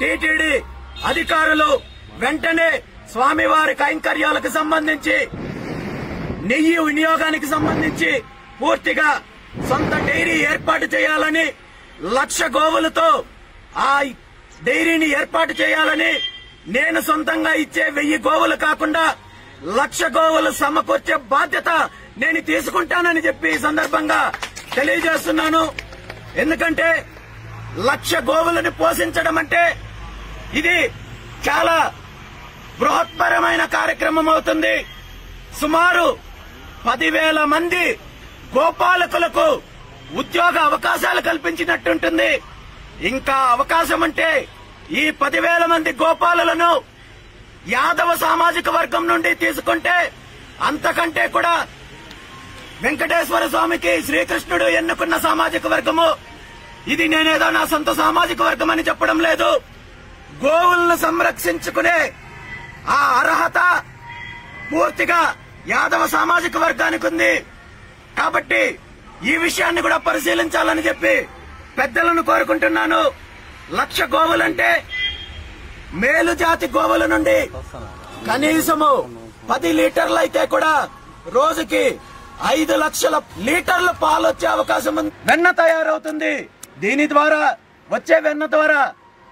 TTD అధికారులు వెంటనే స్వామివారి కైంకర్యాలకు సంబంధించి నెయ్యి వినియోగానికి సంబంధించి పూర్తిగా సొంత డైరీ ఏర్పాటు చేయాలని 1,00,000 గోవులతో ఆ డైరీని ఏర్పాటు చేయాలని నేను సొంతంగా ఇచ్చే 1000 గోవులు కాకుండా 1,00,000 గోవులు సమకూర్చే బాధ్యత నేను తీసుకుంటానని చెప్పి ఈ సందర్భంగా తెలియజేస్తున్నాను. ఎందుకంటే 1,00,000 గోవులను పోషించడం అంటే ఇది చాలా బృహత్పరమైన కార్యక్రమం అవుతుంది. సుమారు 10,000 మంది గోపాలకులకు ఉద్యోగ అవకాశాలు కల్పించినట్టుంటుంది. ఇంకా అవకాశం అంటే ఈ 10,000 మంది గోపాలులను యాదవ సామాజిక వర్గం నుండి తీసుకుంటే అంతకంటే కూడా వెంకటేశ్వర స్వామికి శ్రీకృష్ణుడు ఎన్నుకున్న సామాజిక వర్గము. ఇది నేనేదో నా సొంత సామాజిక వర్గం అని చెప్పడం లేదు. గోవులను సంరక్షించుకునే ఆ అర్హత పూర్తిగా యాదవ సామాజిక వర్గానికి ఉంది. కాబట్టి ఈ విషయాన్ని కూడా పరిశీలించాలని చెప్పి పెద్దలను కోరుకుంటున్నాను. 1,00,000 గోవులంటే మేలు జాతి గోవుల నుండి కనీసము 10 లీటర్లు అయితే కూడా రోజుకి 5 లక్షల లీటర్ల పాలు వచ్చే అవకాశం ఉంది. వెన్న తయారవుతుంది. దీని ద్వారా వచ్చే వెన్న ద్వారా